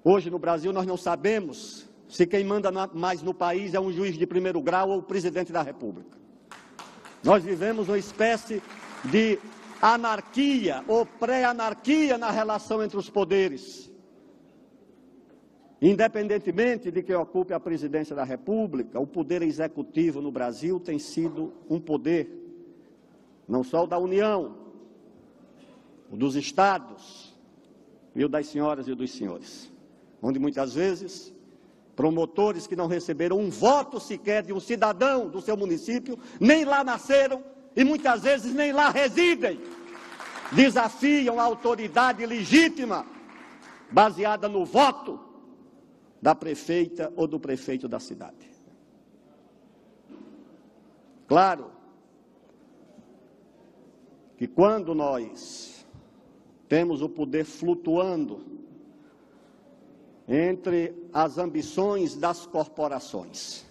Hoje no Brasil nós não sabemos se quem manda mais no país é um juiz de primeiro grau ou o presidente da República. Nós vivemos uma espécie de anarquia ou pré-anarquia na relação entre os poderes. Independentemente de quem ocupe a presidência da República, o poder executivo no Brasil tem sido um poder, não só o da União, o dos estados e o das senhoras e dos senhores, onde muitas vezes promotores que não receberam um voto sequer de um cidadão do seu município, nem lá nasceram e muitas vezes nem lá residem, desafiam a autoridade legítima, baseada no voto da prefeita ou do prefeito da cidade. Claro que quando nós temos o poder flutuando entre as ambições das corporações,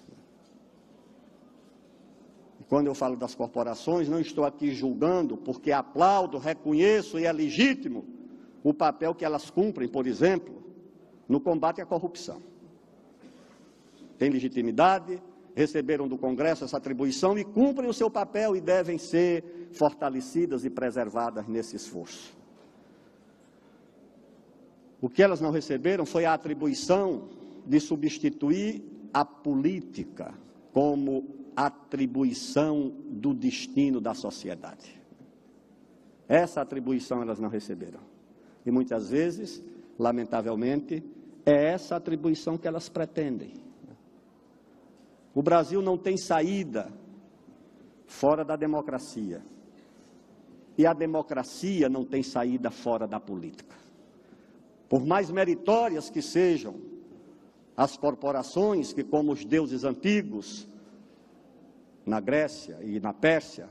e quando eu falo das corporações, não estou aqui julgando, porque aplaudo, reconheço e é legítimo o papel que elas cumprem, por exemplo, no combate à corrupção. Tem legitimidade, receberam do Congresso essa atribuição e cumprem o seu papel e devem ser fortalecidas e preservadas nesse esforço. O que elas não receberam foi a atribuição de substituir a política como atribuição do destino da sociedade. Essa atribuição elas não receberam. E muitas vezes, lamentavelmente, é essa atribuição que elas pretendem. O Brasil não tem saída fora da democracia. E a democracia não tem saída fora da política. Por mais meritórias que sejam as corporações que, como os deuses antigos, na Grécia e na Pérsia,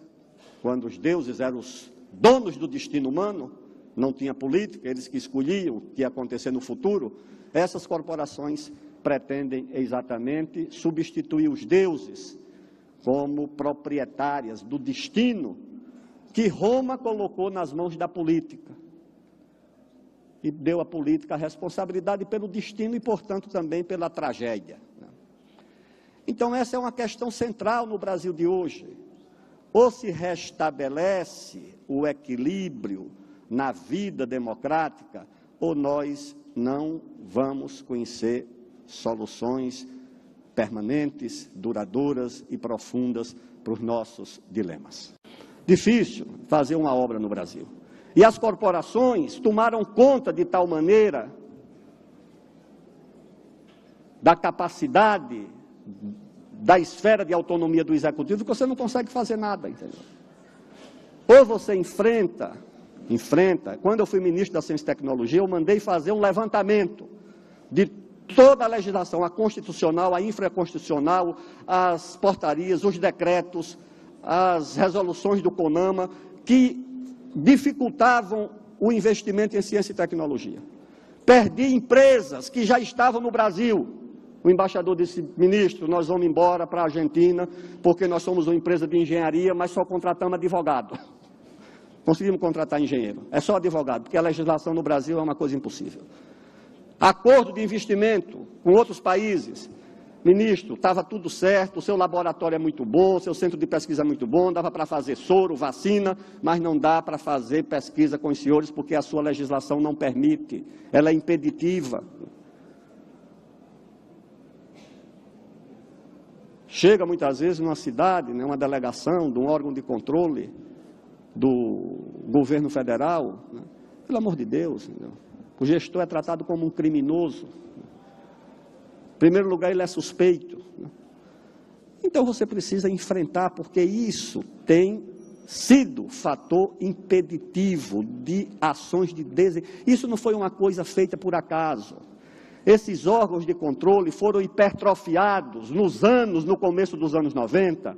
quando os deuses eram os donos do destino humano, não tinha política, eles que escolhiam o que ia acontecer no futuro, essas corporações pretendem exatamente substituir os deuses como proprietárias do destino que Roma colocou nas mãos da política. E deu à política a responsabilidade pelo destino e, portanto, também pela tragédia. Então, essa é uma questão central no Brasil de hoje. Ou se restabelece o equilíbrio na vida democrática, ou nós não vamos conhecer soluções permanentes, duradouras e profundas para os nossos dilemas. Difícil fazer uma obra no Brasil. E as corporações tomaram conta de tal maneira da capacidade da esfera de autonomia do executivo que você não consegue fazer nada, entendeu? Ou você enfrenta. Quando eu fui ministro da Ciência e Tecnologia, eu mandei fazer um levantamento de toda a legislação, a constitucional, a infraconstitucional, as portarias, os decretos, as resoluções do CONAMA, que dificultavam o investimento em ciência e tecnologia. Perdi empresas que já estavam no Brasil. O embaixador disse: ministro, nós vamos embora para a Argentina, porque nós somos uma empresa de engenharia, mas só contratamos advogado. Conseguimos contratar engenheiro, é só advogado, porque a legislação no Brasil é uma coisa impossível. Acordo de investimento com outros países. Ministro, estava tudo certo, o seu laboratório é muito bom, o seu centro de pesquisa é muito bom, dava para fazer soro, vacina, mas não dá para fazer pesquisa com os senhores porque a sua legislação não permite, ela é impeditiva. Chega muitas vezes numa cidade, uma delegação de um órgão de controle do governo federal, pelo amor de Deus, o gestor é tratado como um criminoso. Em primeiro lugar, ele é suspeito. Então, você precisa enfrentar, porque isso tem sido fator impeditivo de ações de desenvolvimento. Isso não foi uma coisa feita por acaso. Esses órgãos de controle foram hipertrofiados no começo dos anos 90,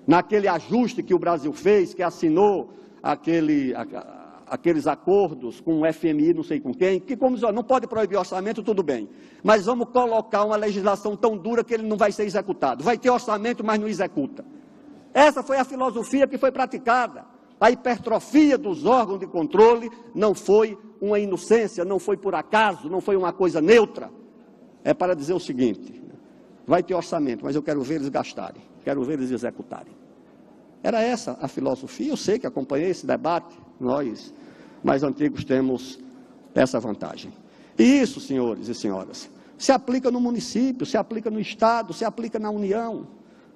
naquele ajuste que o Brasil fez, que assinou aqueles acordos com o FMI, não sei com quem, que como diz, não pode proibir orçamento, tudo bem, mas vamos colocar uma legislação tão dura que ele não vai ser executado. Vai ter orçamento, mas não executa. Essa foi a filosofia que foi praticada a hipertrofia dos órgãos de controle não foi uma inocência, não foi por acaso, não foi uma coisa neutra. É para dizer o seguinte: vai ter orçamento, mas eu quero ver eles gastarem, quero ver eles executarem. Era essa a filosofia. Eu sei que acompanhei esse debate, nós mais antigos temos essa vantagem. E isso, senhores e senhoras, se aplica no município, se aplica no Estado, se aplica na União.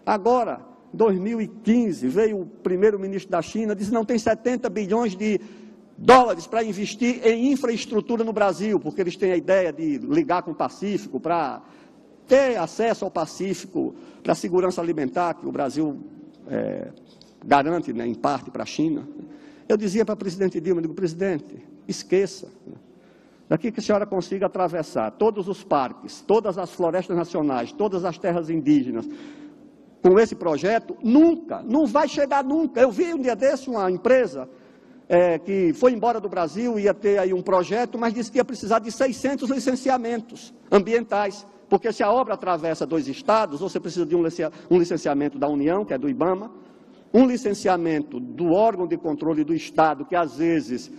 Agora, 2015, veio o primeiro-ministro da China, disse que não tem 70 bilhões de dólares para investir em infraestrutura no Brasil, porque eles têm a ideia de ligar com o Pacífico, para ter acesso ao Pacífico, para a segurança alimentar, que o Brasil garante, né, em parte, para a China. Eu dizia para o presidente Dilma, eu digo: presidente, esqueça. Daqui que a senhora consiga atravessar todos os parques, todas as florestas nacionais, todas as terras indígenas, com esse projeto, nunca, não vai chegar nunca. Eu vi um dia desse uma empresa que foi embora do Brasil, ia ter aí um projeto, mas disse que ia precisar de 600 licenciamentos ambientais, porque se a obra atravessa 2 estados, você precisa de um licenciamento da União, que é do IBAMA, um licenciamento do órgão de controle do Estado, que às vezes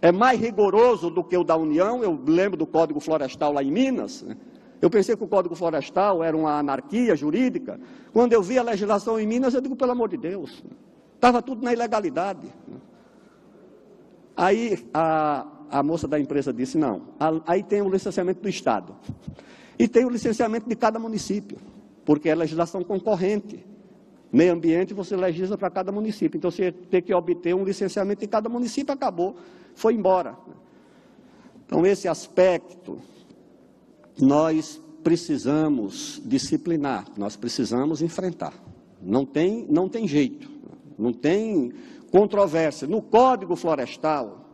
é mais rigoroso do que o da União. Eu lembro do Código Florestal lá em Minas, né? Eu pensei que o Código Florestal era uma anarquia jurídica. Quando eu vi a legislação em Minas, eu digo: pelo amor de Deus, estava tudo na ilegalidade. Aí a moça da empresa disse: não, aí tem o licenciamento do Estado e tem o licenciamento de cada município, porque é legislação concorrente. Meio ambiente você legisla para cada município, então você tem que obter um licenciamento em cada município, acabou, foi embora. Então esse aspecto nós precisamos disciplinar, nós precisamos enfrentar. Não tem jeito, não tem controvérsia. No Código Florestal,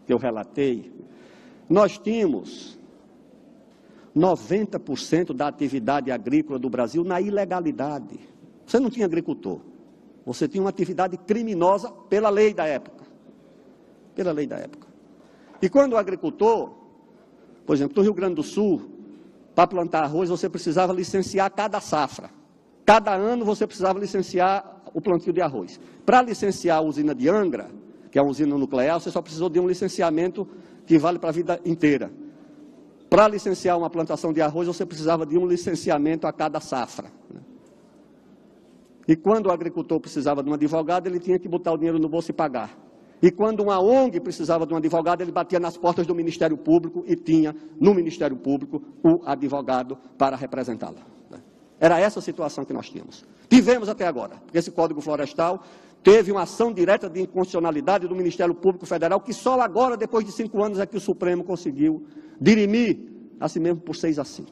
que eu relatei, nós tínhamos 90% da atividade agrícola do Brasil na ilegalidade. Você não tinha agricultor, você tinha uma atividade criminosa pela lei da época. Pela lei da época. E quando o agricultor, por exemplo, no Rio Grande do Sul, para plantar arroz, você precisava licenciar cada safra. Cada ano você precisava licenciar o plantio de arroz. Para licenciar a usina de Angra, que é uma usina nuclear, você só precisou de um licenciamento que vale para a vida inteira. Para licenciar uma plantação de arroz, você precisava de um licenciamento a cada safra. E quando o agricultor precisava de um advogado, ele tinha que botar o dinheiro no bolso e pagar. E quando uma ONG precisava de um advogado, ele batia nas portas do Ministério Público e tinha no Ministério Público o advogado para representá-la. Era essa a situação que nós tínhamos. Tivemos até agora, porque esse Código Florestal teve uma ação direta de inconstitucionalidade do Ministério Público Federal, que só agora, depois de 5 anos, é que o Supremo conseguiu dirimir, assim mesmo, por 6-5.